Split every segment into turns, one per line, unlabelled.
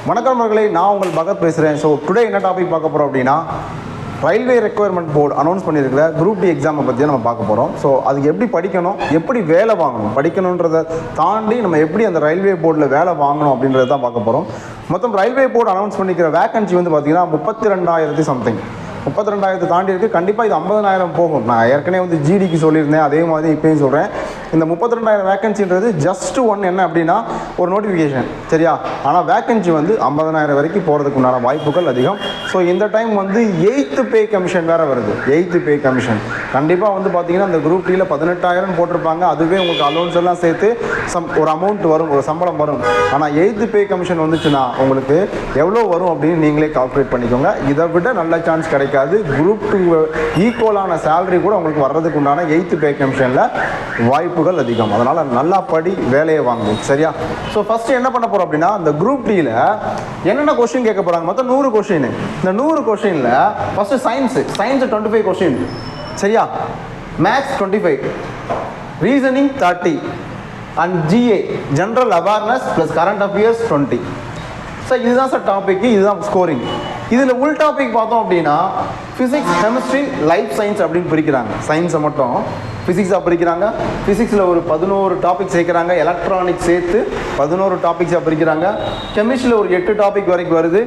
வணக்கம் மகளே, நான் உங்கள் பகத் பேசுகிறேன். ஸோ டுடே என்ன டாபிக் பார்க்க போகிறோம் அப்படின்னா, ரயில்வே ரெக்யர்மெண்ட் போர்டு அனௌன்ஸ் பண்ணியிருக்கிற குரூப் டி எக்ஸாமை பற்றி நம்ம பார்க்க போகிறோம். ஸோ அதுக்கு எப்படி படிக்கணும், எப்படி வேலை வாங்கணும், படிக்கணுன்றதை தாண்டி நம்ம எப்படி அந்த ரயில்வே போர்டில் வேலை வாங்கணும் அப்படின்றத தான் பார்க்க போகிறோம். மொத்தம் ரயில்வே போர்டு அனௌன்ஸ் பண்ணிக்கிற வேகன்சி வந்து பார்த்தீங்கன்னா 32,000 சம்திங், 32,000 தாண்டி இருக்குது. கண்டிப்பாக இது 50,000 போகும். நான் ஏற்கனவே வந்து ஜிடிக்கு சொல்லியிருந்தேன், அதே மாதிரி இப்போயும் சொல்கிறேன். இந்த 32,000 வேகன்சின்றது ஜஸ்ட் ஒன்று என்ன அப்படின்னா ஒரு நோட்டிஃபிகேஷன், சரியா? ஆனால் வேகன்சி வந்து 50,000 வரைக்கும் போகிறதுக்கு உண்டான வாய்ப்புகள் அதிகம். ஸோ இந்த டைம் வந்து 8th பே கமிஷன் வேறு வருது. 8th பே கமிஷன் கண்டிப்பாக வந்து பார்த்தீங்கன்னா இந்த குரூப் டியில் 18,000 போட்டிருப்பாங்க. அதுவே உங்களுக்கு அலோன்ஸ் எல்லாம் சேர்த்து ஒரு அமௌண்ட் வரும், ஒரு சம்பளம் வரும். ஆனால் 8th பே கமிஷன் வந்துச்சுன்னா உங்களுக்கு எவ்வளோ வரும் அப்படின்னு நீங்களே கால்குலேட் பண்ணிக்கோங்க. இதை விட நல்ல சான்ஸ் கிடைக்காது. குரூப் 2 ஈக்குவலான சேலரி கூட உங்களுக்கு வர்றதுக்கு உண்டான 8th பே கமிஷனில் வாய்ப்புகள் அதிகம். அதனால் நல்லா படி, வேலையை வாங்கும், சரியா? ஸோ ஃபஸ்ட்டு என்ன பண்ண போகிறோம் அப்படின்னா, இந்த குரூப் டியில் என்னென்ன கொஸ்டின் கேட்க போகிறாங்க, மொத்தம் 100 கொஸ்டின். இந்த 100 கொஸ்டினில் ஃபஸ்ட்டு சயின்ஸு 25 கொஸ்டின், சரியா? Maths 25, reasoning 30 and GA general awareness plus current affairs 20. Sir இதுதான் சார் டாபிக், இதுதான் ஸ்கோரிங். இதில் உள் டாபிக் பார்த்தோம் அப்படின்னா ஃபிசிக்ஸ், கெமிஸ்ட்ரி, லைஃப் சயின்ஸ் அப்படின்னு பிரிக்கிறாங்க. சயின்ஸை மட்டும் ஃபிசிக்ஸாக பிரிக்கிறாங்க. ஃபிசிக்ஸில் ஒரு 11 டாபிக் சேர்க்குறாங்க. எலக்ட்ரானிக்ஸ் சேர்த்து 11 டாபிக்ஸாக பிரிக்கிறாங்க. கெமிஸ்ட்ரியில் ஒரு 8 டாபிக் வரைக்கும் வருது.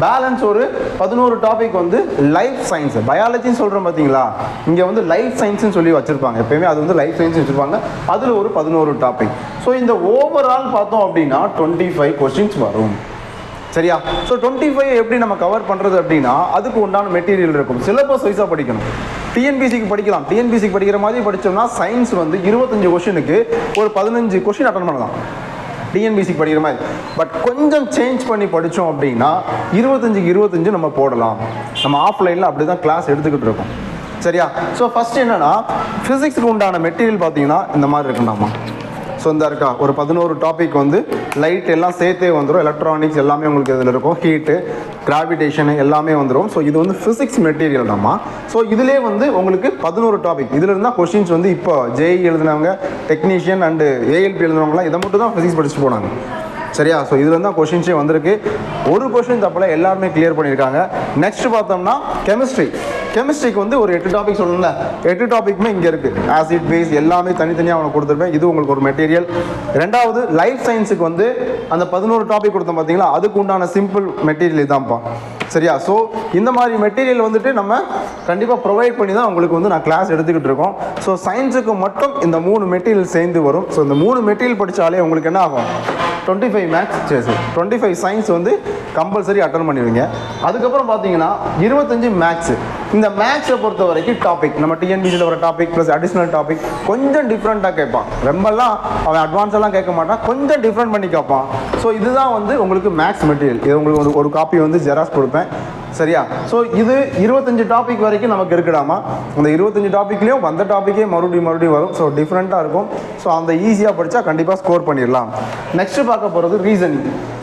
பேலன்ஸ் ஒரு 11 டாபிக் வந்து லைஃப் சயின்ஸ், பயாலஜின்னு சொல்கிறோம் பார்த்தீங்களா, இங்கே வந்து லைஃப் சயின்ஸ்னு சொல்லி வச்சுருப்பாங்க. எப்போயுமே அது வந்து லைஃப் சயின்ஸ் வச்சுருப்பாங்க. அதில் ஒரு 11 டாபிக். ஸோ இந்த ஓவரால் பார்த்தோம் அப்படின்னா 25 கொஸ்டின்ஸ் வரும், சரியா? ஸோ 25 எப்படி நம்ம கவர் பண்ணுறது அப்படின்னா அதுக்கு உண்டான மெட்டீரியல் இருக்கும். சிலபஸ் வைஸாக படிக்கணும். டிஎன்பிசிக்கு படிக்கலாம். டிஎன்பிசிக்கு படிக்கிற மாதிரி படித்தோம்னா சயின்ஸ் வந்து 25 கொஸ்டினுக்கு ஒரு 15 கொஸ்டின் அட்டன் பண்ணலாம், டிஎன்பிசிக்கு படிக்கிற மாதிரி. பட் கொஞ்சம் சேஞ்ச் பண்ணி படித்தோம் அப்படின்னா 25க்கு 25 நம்ம போடலாம். நம்ம ஆஃப்லைனில் அப்படி தான் கிளாஸ் எடுத்துக்கிட்டு இருக்கோம், சரியா? ஸோ ஃபஸ்ட்டு என்னென்னா ஃபிசிக்ஸுக்கு உண்டான மெட்டீரியல் பார்த்தீங்கன்னா இந்த மாதிரி இருக்குண்டாமா. ஸோ இந்த இருக்கா ஒரு 11 டாபிக் வந்து லைட் எல்லாம் சேர்த்தே வந்துடும். எலக்ட்ரானிக்ஸ் எல்லாமே உங்களுக்கு இதில் இருக்கும். ஹீட்டு, கிராவிடேஷனு எல்லாமே வந்துடும். ஸோ இது வந்து ஃபிசிக்ஸ் மெட்டீரியல் தான்மா. ஸோ இதிலே வந்து உங்களுக்கு 11 டாபிக். இதில் இருந்தால் கொஸ்டின்ஸ் வந்து இப்போ ஜேஇ எழுதினவங்க, டெக்னீஷியன் அண்டு ஏஎல்பி எழுதினவங்களாம் இதை மட்டும் தான் ஃபிசிக்ஸ் படிச்சுட்டு போனாங்க, சரியா? ஸோ இதில் இருந்தால் கொஷின்ஸே வந்திருக்கு. ஒரு கொஷின் தப்பில் எல்லாருமே கிளியர் பண்ணியிருக்காங்க. நெக்ஸ்ட் பார்த்தோம்னா கெமிஸ்ட்ரிக்கு வந்து ஒரு 8 டாபிக் சொல்லணும்ல, 8 டாபிக்மே இங்கே இருக்குது. ஆசிட், பேஸ் எல்லாமே தனித்தனியாக அவனை கொடுத்துருப்பேன். இது உங்களுக்கு ஒரு மெட்டீரியல். ரெண்டாவது லைஃப் சயின்ஸுக்கு வந்து அந்த 11 டாபிக் கொடுத்தோம் பார்த்தீங்களா, அதுக்கு உண்டான சிம்பிள் மெட்டீரியல் இதான்ப்பா, சரியா? ஸோ இந்த மாதிரி மெட்டீரியல் வந்துட்டு நம்ம கண்டிப்பாக ப்ரொவைட் பண்ணி தான் உங்களுக்கு வந்து நான் கிளாஸ் எடுத்துக்கிட்டு இருக்கோம். ஸோ சயின்ஸுக்கு மட்டும் இந்த 3 மெட்டீரியல் சேர்ந்து வரும். ஸோ இந்த 3 மெட்டீரியல் படித்தாலே உங்களுக்கு என்ன ஆகும், 25 மேக்ஸ், சரி 25 சயின்ஸ் வந்து கம்பல்சரி அட்டன் பண்ணிடுவீங்க. அதுக்கப்புறம் பார்த்தீங்கன்னா 25 மேக்ஸு. இந்த மேக்ஸை பொறுத்த வரைக்கும் டாபிக் நம்ம டிஎன்பிசியில் ஒரு டாபிக் ப்ளஸ் அடிஷ்னல் டாபிக் கொஞ்சம் டிஃப்ரெண்ட்டாக கேட்பான். ரொம்பலாம் அவன் அட்வான்ஸெல்லாம் கேட்க மாட்டான், கொஞ்சம் டிஃப்ரெண்ட் பண்ணி கேட்பான். ஸோ இதுதான் வந்து உங்களுக்கு மேக்ஸ் மெட்டீரியல். இது உங்களுக்கு ஒரு காப்பி வந்து ஜெராக்ஸ் கொடுப்பேன், சரியா? ஸோ இது 25 டாபிக் வரைக்கும் நமக்கு இருக்குடாமா. அந்த 25 டாப்பிக்லேயும் வந்த டாப்பிக்கே மறுபடியும் வரும். ஸோ டிஃப்ரெண்ட்டாக இருக்கும். ஸோ அந்த ஈஸியாக படித்தா கண்டிப்பாக ஸ்கோர் பண்ணிடலாம். நெக்ஸ்ட்டு பார்க்க போகிறது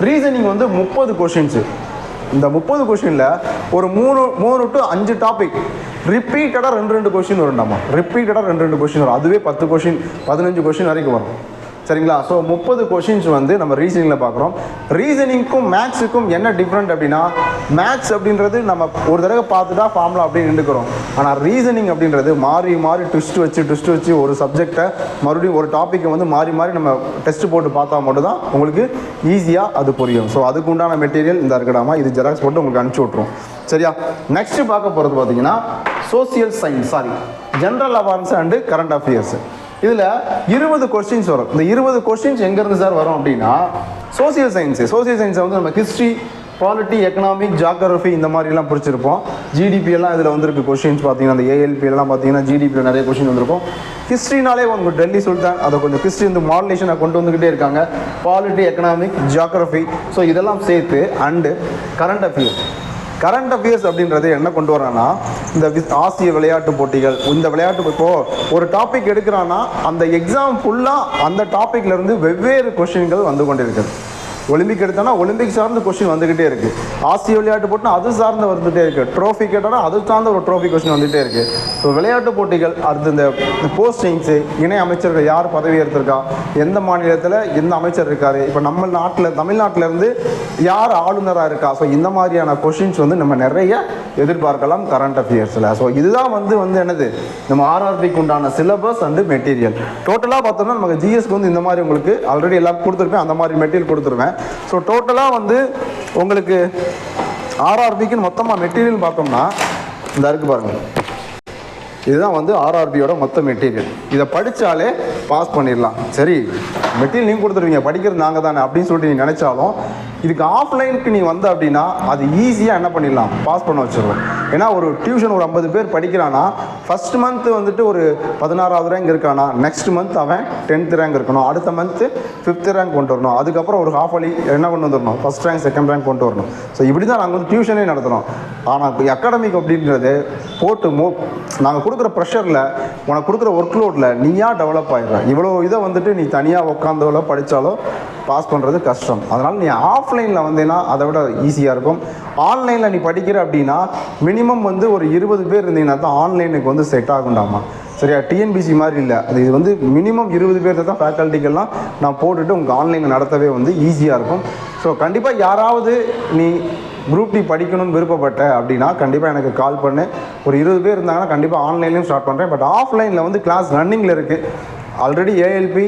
ரீசனிங் வந்து 30 கொஷின்ஸு. இந்த 30 கொஷினில் ஒரு 3 to 5 டாபிக் ரிப்பீட்டடாக 2 கொஷின் வரும்டாமா. ரிப்பீட்டடாக 2 கொஷின் வரும். அதுவே 10 கொஷின் 15 கொஷின் வரைக்கும் வரும், சரிங்களா? ஸோ 30 கொஷின்ஸ் வந்து நம்ம ரீசனிங்கில் பார்க்குறோம். ரீசனிங்க்கும் மேக்ஸுக்கும் என்ன டிஃப்ரெண்ட் அப்படின்னா, மேக்ஸ் அப்படின்றது நம்ம ஒரு தடவை பார்த்துட்டா ஃபார்முலா அப்படின்னு நின்றுக்கிறோம். ஆனால் ரீசனிங் அப்படின்றது மாறி ட்விஸ்ட் வச்சு ஒரு சப்ஜெக்டை மறுபடியும் ஒரு டாப்பிக்கை வந்து மாறி நம்ம டெஸ்ட் போட்டு பார்த்தா மட்டும் தான் உங்களுக்கு ஈஸியாக அது புரியும். ஸோ அதுக்கு உண்டான மெட்டீரியல் இந்த இருக்கடாமா. இது ஜெராக்ஸ் போட்டு உங்களுக்கு அனுப்பிச்சி விட்ருவோம், சரியா? நெக்ஸ்ட்டு பார்க்க போகிறது பார்த்தீங்கன்னா general awareness and current affairs. இதில் 20 கொஸ்டின்ஸ் வரும். இந்த 20 கொஸ்டின்ஸ் எங்கேருந்து சார் வரும் அப்படின்னா சோசியல் சயின்ஸை வந்து நம்ம ஹிஸ்ட்ரி, பாலிட்டி, எக்கனாமிக், ஜியாகிரஃபி இந்த மாதிரிலாம் பிடிச்சிருப்போம். ஜிடிபி எல்லாம் இதில் வந்துருக்கு கொஸ்டின்ஸ் பார்த்தீங்கன்னா. அந்த ஏஎல்பி எல்லாம் பார்த்தீங்கன்னா ஜிடிபியில் நிறைய கொஸ்டின் வந்திருக்கும். ஹிஸ்ட்ரினாலே உங்களுக்கு டெல்லி சுல்தான் அதை கொஞ்சம் ஹிஸ்ட்ரி வந்து மாடுலேஷனை கொண்டு வந்துக்கிட்டே இருக்காங்க. பாலிட்டி, எக்கனாமிக், ஜியாகிரஃபி, ஸோ இதெல்லாம் சேர்த்து அண்டு கரண்ட் அஃபேர்ஸ் அப்படின்றது என்ன கொண்டு வரான்னா, இந்த ஆசிய விளையாட்டு போட்டிகள், இந்த விளையாட்டு இப்போது ஒரு டாபிக் எடுக்கிறான்னா அந்த எக்ஸாம் ஃபுல்லாக அந்த டாப்பிக்லேருந்து வெவ்வேறு கொஸ்டின்கள் வந்து கொண்டிருக்குது. ஒலிம்பிக் எடுத்தோன்னா ஒலிம்பிக் சார்ந்த கொஸ்டின் வந்துகிட்டே இருக்கு. ஆசிய விளையாட்டு போட்டினா அது சார்ந்து வந்துகிட்டே இருக்கு. ட்ரோஃபி கேட்டோன்னா அது சார்ந்த ஒரு ட்ரோஃபி கொஸ்டின் வந்துகிட்டே இருக்கு. ஸோ விளையாட்டு போட்டிகள், அடுத்து இந்த போஸ்டிங்ஸு, இணை அமைச்சர்கள் யார் பதவி ஏற்றிருக்கா, எந்த மாநிலத்தில் எந்த அமைச்சர் இருக்காரு, இப்போ நம்ம நாட்டில் தமிழ்நாட்டில் இருந்து யார் ஆளுநராக இருக்கா, ஸோ இந்த மாதிரியான கொஸ்டின்ஸ் வந்து நம்ம நிறைய எதிர்பார்க்கலாம் கரண்ட் அஃபேர்ஸில். ஸோ இதுதான் வந்து என்னது நம்ம ஆர்ஆர்பிக்கு உண்டான சிலபஸ் அண்டு மெட்டீரியல். டோட்டலாக பார்த்தோம்னா நமக்கு ஜிஎஸ்க்கு வந்து இந்த மாதிரி உங்களுக்கு ஆல்ரெடி எல்லாம் கொடுத்துருப்பேன், அந்த மாதிரி மெட்டீரியல் கொடுத்துருவேன். ஸோ டோட்டலாக வந்து உங்களுக்கு ஆர்ஆர்பிக்குன்னு மொத்தமாக மெட்டீரியல் பார்த்தோம்னா இந்த இருக்கு பாருங்கள், இதுதான் வந்து ஆர்ஆர்பியோட மொத்த மெட்டீரியல். இதை படித்தாலே பாஸ் பண்ணிடலாம். சரி, மெட்டீரியல் நீங்கள் கொடுத்துருவீங்க, படிக்கிறது நாங்கள் தானே அப்படின்னு சொல்லிட்டு நீங்கள் நினச்சாலும் இதுக்கு ஆஃப்லைனுக்கு நீ வந்த அப்படின்னா அது ஈஸியாக என்ன பண்ணிடலாம், பாஸ் பண்ண வச்சிடலாம். ஏன்னா ஒரு டியூஷன் ஒரு 50 பேர் படிக்கிறான்னா ஃபஸ்ட் மந்த் வந்துட்டு ஒரு 16வது ரேங்க் இருக்கானா, நெக்ஸ்ட் மந்த் அவன் 10th ரேங்க் இருக்கணும், அடுத்த மந்த்து 5th ரேங்க் கொண்டு வரணும், அதுக்கப்புறம் ஒரு ஹாஃப் அலி என்ன கொண்டு வந்துடணும், ஃபஸ்ட் ரேங்க் செகண்ட் ரேங்க் கொண்டு வரணும். ஸோ இப்படி தான் நாங்கள் வந்து டியூஷனே நடத்துகிறோம். ஆனால் அகாடமிக் அப்படின்றது போட்டு நாங்கள் கொடுக்குற ப்ரெஷரில், உனக்கு கொடுக்குற ஒர்க் லோடில் நீயா டெவலப் ஆகிடுற. இவ்வளோ இதை வந்துட்டு நீ தனியாக உட்காந்தவளோ படித்தாலோ பாஸ் பண்ணுறது கஷ்டம். அதனால் நீ ஆஃப்லைனில் வந்தேன்னா அதை விட ஈஸியாக இருக்கும். ஆன்லைனில் நீ படிக்கிற அப்படின்னா மினிமம் வந்து ஒரு 20 பேர் இருந்தீங்கன்னா தான் ஆன்லைனுக்கு வந்து செட் ஆகுண்டாமா. சரியா, டிஎன்பிசி மாதிரி இல்லை, அது இது வந்து மினிமம் 20 பேர் தான் ஃபேக்கல்ட்டிக்கெல்லாம் நான் போட்டுட்டு உங்களுக்கு ஆன்லைனில் நடத்தவே வந்து ஈஸியாக இருக்கும். ஸோ கண்டிப்பாக யாராவது நீ குரூப் டி படிக்கணும்னு விருப்பப்பட்ட அப்படின்னா கண்டிப்பாக எனக்கு கால் பண்ணு. ஒரு 20 பேர் இருந்தாங்கன்னா கண்டிப்பாக ஆன்லைன்லேயும் ஸ்டார்ட் பண்ணுறேன். பட் ஆஃப்லைனில் வந்து கிளாஸ் ரன்னிங்கில் இருக்குது. Already ALP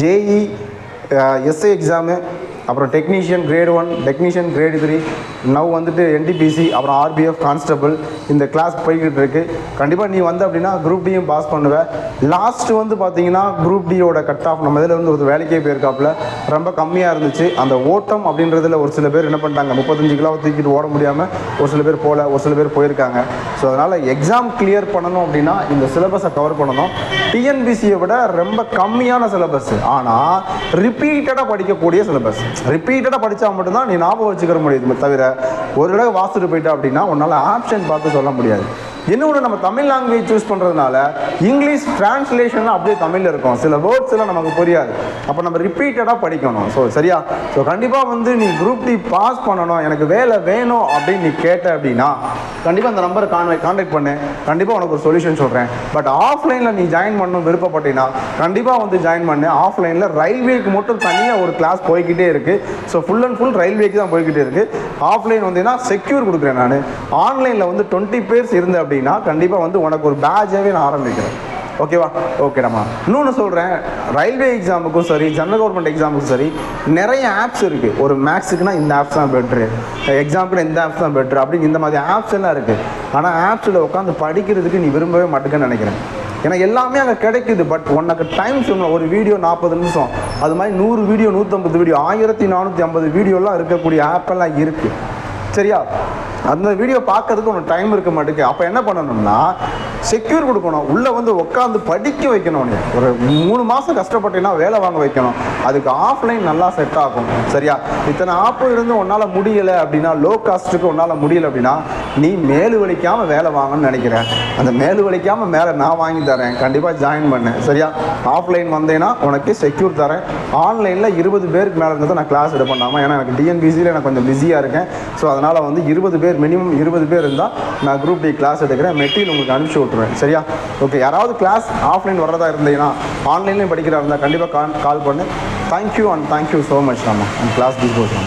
JE SI exam, அப்புறம் technician grade 1, technician grade 3, now வந்துட்டு என்டிபிசி, அப்புறம் ஆர்பிஎஃப் கான்ஸ்டபிள் இந்த கிளாஸ் போய்கிட்டு இருக்கு. கண்டிப்பாக நீ வந்து அப்படின்னா குரூப் டியும் பாஸ் பண்ணுவேன். லாஸ்ட்டு வந்து பார்த்தீங்கன்னா குரூப் டியோட கட் ஆஃப் நம்ம இதில் வந்து ஒரு வேலைக்கே போயிருக்காப்புல ரொம்ப கம்மியாக இருந்துச்சு. அந்த ஓட்டம் அப்படின்றதுல ஒரு சில பேர் என்ன பண்ணிட்டாங்க, 35 கிலோ தூக்கிட்டு ஓட முடியாமல் ஒரு சில பேர் போகல, ஒரு சில பேர் போயிருக்காங்க. ஸோ அதனால் எக்ஸாம் கிளியர் பண்ணணும் அப்படின்னா இந்த சிலபஸை கவர் பண்ணணும். டிஎன்பிசியை விட ரொம்ப கம்மியான சிலபஸ், ஆனால் ரிப்பீட்டடாக படிக்கக்கூடிய சிலபஸ். ரிப்பீட்டடாக படித்தா மட்டும்தான் நீ ஞாபகம் வச்சுக்கிற முடியுது. தவிர ஒரு தடவை வாசிட்டு போயிட்டா அப்படின்னா உன்னால் ஆப்ஷன் பார்த்து சொல்ல முடியாது. இன்னொன்று, நம்ம தமிழ் லாங்குவேஜ் சூஸ் பண்ணுறதுனால இங்கிலீஷ் டிரான்ஸ்லேஷன் அப்படியே தமிழில் இருக்கும், சில வேர்ட்ஸ் எல்லாம் நமக்கு புரியாது. அப்போ நம்ம ரிப்பீட்டடாக படிக்கணும். ஸோ சரியா, ஸோ கண்டிப்பாக வந்து நீ குரூப் டி பாஸ் பண்ணணும், எனக்கு வேலை வேணும் அப்படின்னு நீ கேட்ட அப்படின்னா கண்டிப்பாக அந்த நம்பரை கான்டாக்ட் பண்ணு, கண்டிப்பாக உனக்கு ஒரு சொல்யூஷன் சொல்கிறேன். பட் ஆஃப்லைனில் நீ ஜாயின் பண்ணணும் விருப்பப்பட்டீங்கன்னா கண்டிப்பாக வந்து ஜாயின் பண்ணு. ஆஃப்லைனில் ரயில்வேக்கு மட்டும் தனியாக ஒரு கிளாஸ் போய்கிட்டே இருக்குது. ஸோ ஃபுல் அண்ட் ஃபுல் ரயில்வேக்கு தான் போய்கிட்டே இருக்குது. ஆஃப்லைன் வந்தீங்கன்னா செக்யூர் கொடுக்குறேன் நான். ஆன்லைனில் வந்து 20 பேர்ஸ் இருந்து அப்படின்னா கண்டிப்பாக வந்து உனக்கு ஒரு பேட்சாகவே நான் ஆரம்பிக்கிறேன். ஓகேவா? ஓகேடாம்மா. இன்னொன்று சொல்கிறேன், ரயில்வே எக்ஸாமுக்கும் சரி, ஜெனரல் கவர்மெண்ட் எக்ஸாமுக்கும் சரி, நிறைய ஆப்ஸ் இருக்குது. ஒரு மேக்ஸுக்குனா இந்த ஆப்ஸ் தான் பெட்ரு, எக்ஸாமுக்குனா இந்த ஆப்ஸ் தான் பெட்ரு அப்படின்னு இந்த மாதிரி ஆப்ஸ் எல்லாம் இருக்குது. ஆனால் ஆப்ஸில் உட்காந்து படிக்கிறதுக்கு நீ விரும்பவே மாட்டேங்கன்னு நினைக்கிறேன். ஏன்னா எல்லாமே அங்கே கிடைக்குது. பட் உனக்கு டைம் சொல்லணும். ஒரு வீடியோ 40 நிமிஷம், அது மாதிரி 100 வீடியோ, 150 வீடியோ, 1450 வீடியோலாம் இருக்கக்கூடிய ஆப்பெல்லாம் இருக்குது. சரியா, அந்த வீடியோ பார்க்கறதுக்கு உனக்கு டைம் இருக்க மாட்டேங்குது. அப்போ என்ன பண்ணணும்னா செக்யூர் கொடுக்கணும், உள்ளே வந்து உட்காந்து படிக்க வைக்கணும். நீ ஒரு 3 மாதம் கஷ்டப்பட்டீங்கன்னா வேலை வாங்க வைக்கணும். அதுக்கு ஆஃப்லைன் நல்லா செட் ஆகும். சரியா, இத்தனை ஆப்பு இருந்து உன்னால் முடியலை அப்படின்னா, லோ காஸ்ட்டுக்கு உன்னால் முடியலை அப்படின்னா நீ மேலு வலிக்காமல் வேலை வாங்கணும்னு நினைக்கிறேன். அந்த மேலு வலிக்காமல் மேலே நான் வாங்கி தரேன், கண்டிப்பாக ஜாயின் பண்ணேன். சரியா, ஆஃப்லைன் வந்தேன்னா உனக்கு செக்யூர் தரேன். ஆன்லைனில் 20 பேருக்கு மேலே இருந்ததை நான் கிளாஸ் எடுக்க பண்ணாமல், ஏன்னா எனக்கு டிஎன்பிசியில் எனக்கு கொஞ்சம் பிஸியாக இருக்கேன். ஸோ அதனால் வந்து 20 பேர், மினிமம் 20 பேர் இருந்தால் நான் குரூப் டி கிளாஸ் எடுக்கிறேன். மெட்டீரியல் உங்களுக்கு அனுப்பிச்சி விட்ருவேன். சரியா, ஓகே. யாராவது கிளாஸ் ஆஃப்லைன் வர்றதா இருந்தீங்கன்னா, ஆன்லைன்லேயும் படிக்கிறதா இருந்தால் கண்டிப்பாக கால் பண்ணு. Thank you and thank you so much. நம்ம கிளாஸ் டிஸ்போஸ்